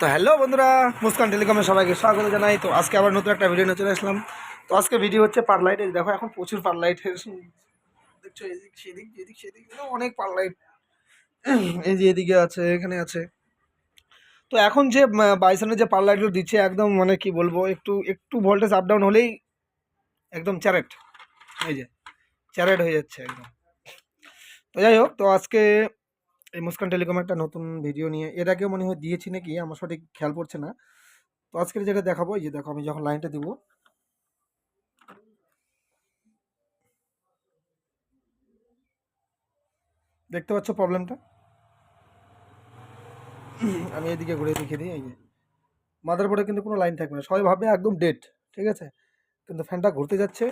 তো হ্যালো বন্ধুরা, মুস্কান টেলিকমে সবাইকে স্বাগত জানাই। তো আজকে আবার নতুন একটা ভিডিও নিয়ে চলে আসলাম। তো আজকে ভিডিও হচ্ছে পারলাইট। দেখো এখন প্রচুর পারলাইটের দেখছো, এদিক সেদিক এদিক সেদিক অনেক পারলাইট। এই যে এদিকে আছে, এখানে আছে। তো এখন যে বাইসনের যে পারলাইটগুলো দিচ্ছে, একদম মানে কি বলবো, একটু একটু ভোল্টেজ আপ ডাউন হলেই একদম চ্যারেট, এই যে চ্যারেট হয়ে যাচ্ছে একদম। তো যাই হোক, তো আজকে এই মুস্কান টেলিকম একটা নতুন ভিডিও নিয়ে, এর আগেও মনে হয় দিয়েছি নাকি, আমার সঠিক খেয়াল পড়ছে না। তো আজকে যেটা দেখাবো, এই যে দেখো আমি যখন লাইনটা দিব, দেখতে পাচ্ছ প্রবলেমটা। আমি এদিকে ঘুরে দেখিয়ে দিই। এই যে মাদারবোর্ডে কিন্তু কোনো লাইন থাকবে না, সবাই ভাববে একদম ডেড, ঠিক আছে। কিন্তু ফ্যানটা ঘুরতে যাচ্ছে,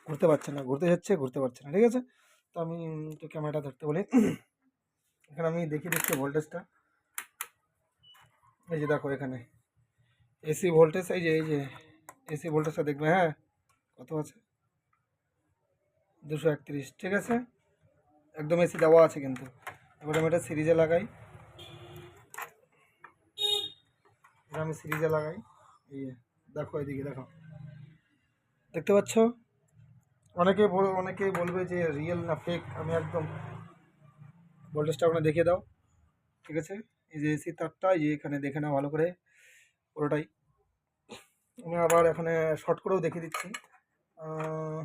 ঘুরতে পারছে না, ঘুরতে যাচ্ছে, ঘুরতে পারছে না, ঠিক আছে। তো আমি একটু ক্যামেরাটা ধরতে বলি। এখানে আমি দেখিয়ে দিচ্ছি ভোল্টেজটা। এই যে দেখো এখানে এসি ভোল্টেজ, এই যে এসি ভোল্টেজটা দেখবে, হ্যাঁ কত আছে, 231, ঠিক আছে। একদম এসি দেওয়া আছে কিন্তু। এবার আমি এটা সিরিজে লাগাই, এবার আমি সিরিজে লাগাই। এই যে দেখো, এদিকে দেখো, দেখতে পাচ্ছ। অনেকেই বলবে যে রিয়েল না ফেক, আমি একদম ভোল্টেজটা ওখানে দেখিয়ে দাও, ঠিক আছে। এই যে এসি তারটা, এই যে এখানে দেখে নাও ভালো করে পুরোটাই। আমি আবার এখানে শর্ট করেও দেখিয়ে দিচ্ছি। আহ,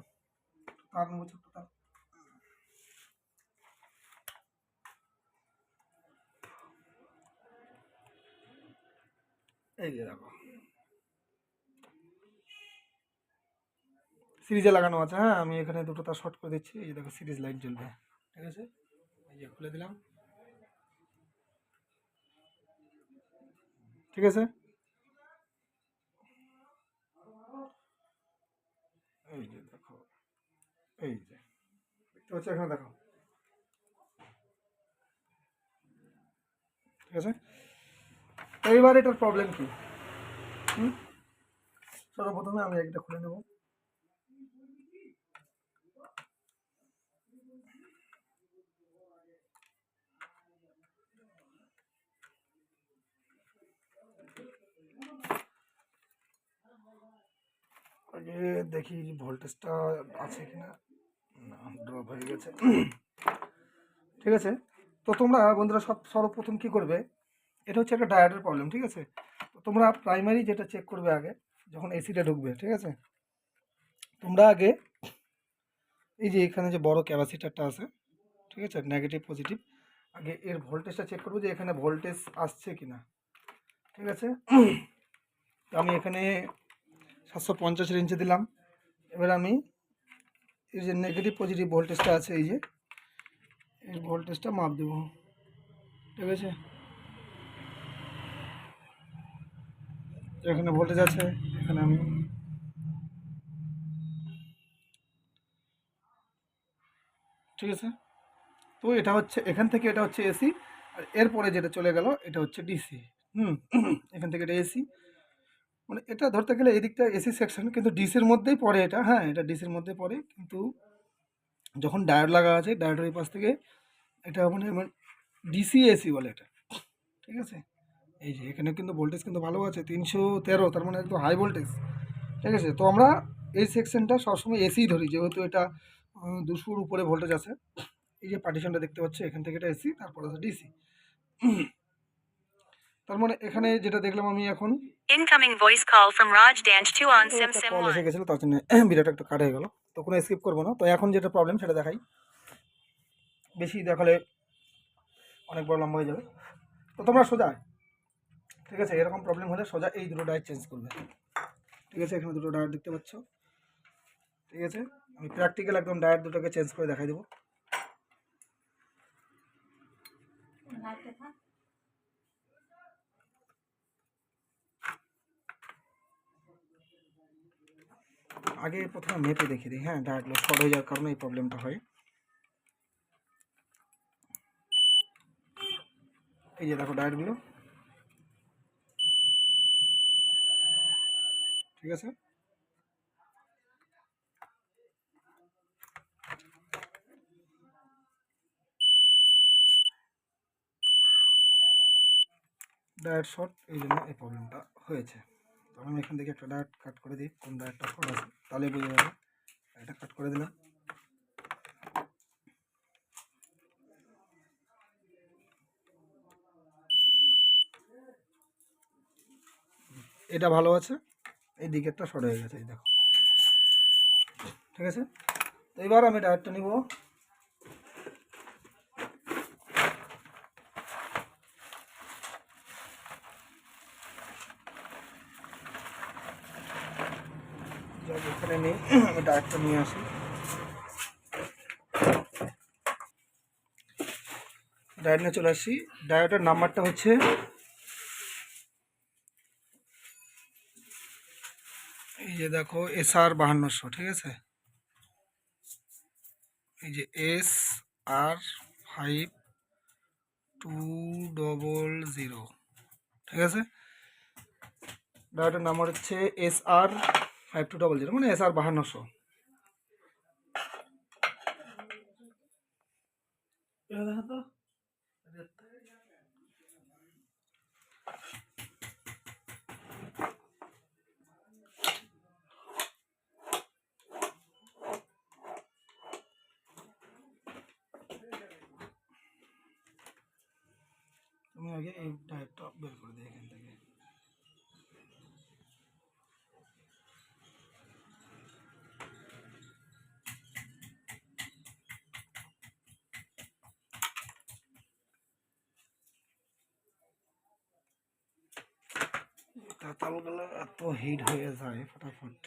তার নেবো, ছোট্ট তার। এই যে দেখো সিরিজে লাগানো আছে, হ্যাঁ। আমি এখানে দুটো তার শর্ট করে দিচ্ছি, এই যে দেখো সিরিজ লাইট জ্বলবে, ঠিক আছে। এই যে খুলে দিলাম, ঠিক আছে। এই যে দেখো, এই যে দেখতে পাচ্ছ, এখানে দেখো, ঠিক আছে। এইবার এটার প্রবলেম কি? হুম, সর্বপ্রথমে আমি একটা খুলে নেব। আগে দেখি ভোল্টেজটা আছে কিনা, না ড্রপ হয়ে গেছে, ঠিক আছে। তো তোমরা বন্ধুরা সর্বপ্রথম কি করবে, এটা হচ্ছে একটা ডায়োডের প্রবলেম, ঠিক আছে। তো তোমরা প্রাইমারি যেটা চেক করবে আগে, যখন এসিটা ঢুকবে, ঠিক আছে, তোমরা আগে এই যে এখানে যে বড় ক্যাপাসিটারটা আছে, ঠিক আছে, নেগেটিভ পজিটিভ, আগে এর ভোল্টেজটা চেক করবো যে এখানে ভোল্টেজ আসছে কিনা, ঠিক আছে। তো আমি এখানে 750 রেঞ্জে দিলাম। এবার আমি এই যে নেগেটিভ পজিটিভ ভোল্টেজটা আছে, এই যে এর ভোল্টেজটা মাপ দেবো, ঠিক আছে। এখানে ভোল্টেজ আছে, এখানে আমি, ঠিক আছে। তো এটা হচ্ছে, এখান থেকে এটা হচ্ছে এসি, আর এরপরে যেটা চলে গেল এটা হচ্ছে ডিসি। হুম, এখান থেকে এটা এসি, মানে এটা ধরতে গেলে এদিকটা এসি সেকশন, কিন্তু ডিসির মধ্যেই পড়ে এটা, হ্যাঁ এটা ডিসির মধ্যে পড়ে। কিন্তু যখন ডায়োড লাগা আছে, ডায়োডের এই পাশ থেকে এটা মানে ডিসি এসি বলে এটা, ঠিক আছে। এই যে এখানে কিন্তু ভোল্টেজ কিন্তু ভালো আছে, 313, তার মানে একটু হাই ভোল্টেজ, ঠিক আছে। তো আমরা এই সেকশনটা সবসময় এসি ধরি, যেহেতু এটা 200-র উপরে ভোল্টেজ আছে। এই যে পার্টিশনটা দেখতে পাচ্ছ, এখান থেকে এটা এসি, তারপর আছে ডিসি। তার মানে এখানে যেটা দেখলাম আমি এখন, Incoming voice call from Raj Danch 2 on Sim একটা Sim কল 1. এসে গেছিলো, তার জন্য ভিডিওটা একটু কাট হয়ে গেল। তো কোনো স্কিপ করবো না। তো এখন যেটা প্রবলেম সেটা দেখাই, বেশি দেখালে অনেক বড় লম্বা হয়ে যাবে। তো তোমরা সোজা, ঠিক আছে, এরকম প্রবলেম হলে সোজা এই দুটো ডায়োড চেঞ্জ করবে, ঠিক আছে। এখানে দুটো ডায়োড দেখতে পাচ্ছ, ঠিক আছে। আমি প্র্যাকটিক্যাল একদম ডায়োড দুটোকে চেঞ্জ করে দেখাই দেবো। আগে প্রথমে মেপে দেখিয়ে দিই, হ্যাঁ ডায়োডগুলো শর্ট হয়ে যাওয়ার কারণে এই প্রবলেমটা হয়। এই যে দেখো ডায়োডগুলো, ঠিক আছে। ডায়োড শর্ট, এই জন্য এই প্রবলেমটা হয়েছে। তো আমি এখান থেকে একটা ডায়োড কাট করে দিই, কোন ডায়োডটা শর্ট আছে তাহলে বোঝা যাবে। এটা কাট করে দিলাম। এটা ভালো আছে, এই দিকেরটা শর্ট হয়ে গেছে, এই দেখো। ঠিক আছে, তো এবার আমি ডায়োডটা নিব। এখানে নিই, আমি ডায়োডটা নিয়ে আসি। ডায়োড নিয়ে চলে আসি। ডায়োডের নাম্বারটা হচ্ছে এই যে দেখো SR5200। ঠিক আছে, এই যে SR5200। ঠিক আছে, ডায়োডের নাম্বার হচ্ছে SR5200, মানে SR5200। দেখো তো, তুমি আগে এই ডায়োডটা বের করে দিই এখান থেকে। তালগুলো এত হিট হয়ে যায় ফটাফট।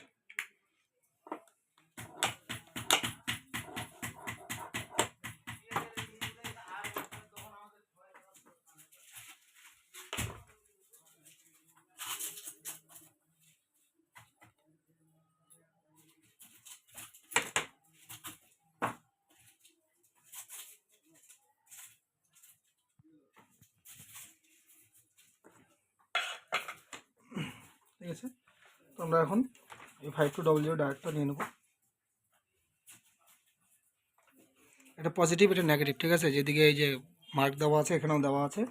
ঠিক আছে, তো আমরা এখন এই 5200 ডায়োডটা নিয়ে নেব। এটা পজিটিভ, এটা নেগেটিভ। ঠিক আছে, যেদিকে এই যে মার্ক দেওয়া আছে এখানেও দেওয়া আছে,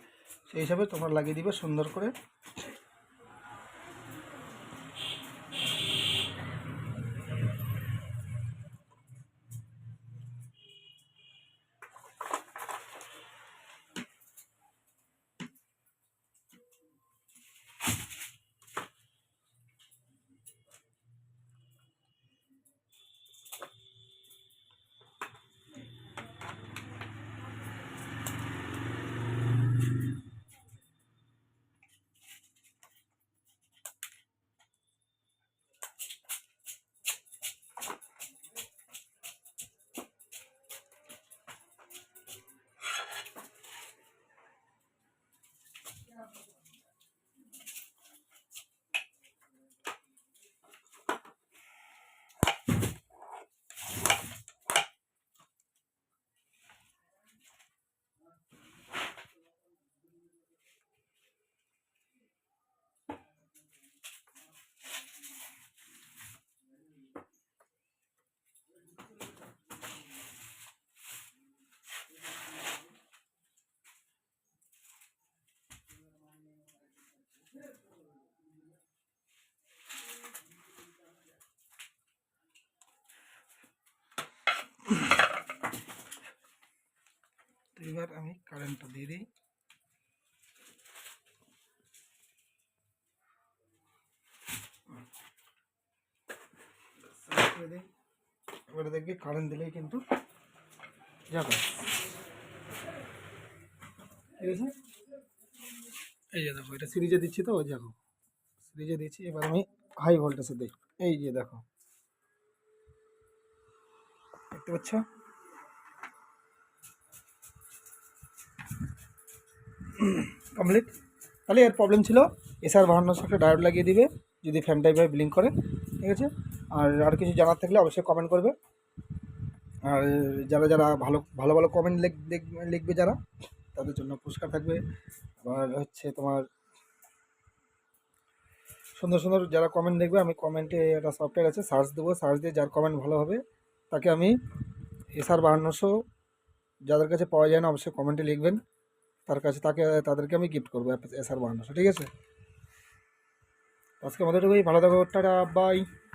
সেই হিসাবে তোমরা লাগিয়ে দিবে সুন্দর করে। তো এবার আমি কারেন্টটা দিয়ে দিই। এবারে দেখবি কারেন্ট দিলেই কিন্তু যাবে। ঠিক আছে, এই যে দেখো, এটা সিরিজে দিচ্ছি, তো ওই দেখো সিরিজে দিচ্ছি। এবার আমি হাই ভোল্টেজে দিই, এই যে দেখো, দেখতে পাচ্ছ। কমপ্লিট। তাহলে এর প্রবলেম ছিল SR5200 একটা ডায়োড লাগিয়ে দিবে যদি ফ্যানটা এইভাবে ব্লিঙ্ক করে। ঠিক আছে, আর কিছু জানার থাকলে অবশ্যই কমেন্ট করবে। আর যারা যারা ভালো ভালো ভালো কমেন্ট লিখবে যারা, তাদের জন্য পুরস্কার থাকবে। আবার হচ্ছে তোমার সুন্দর সুন্দর যারা কমেন্ট দেখবে, আমি কমেন্টে একটা সফটওয়্যার আছে, সার্চ দেবো, সার্চ দিয়ে যার কমেন্ট ভালো হবে তাকে আমি SR5200 যাদের কাছে পাওয়া যায় না অবশ্যই কমেন্টে লিখবেন, তাদেরকে আমি গিফট করবো এসআর 100। ঠিক আছে, আজকে আমাদের ভালো থাকো, টাটা, বাই।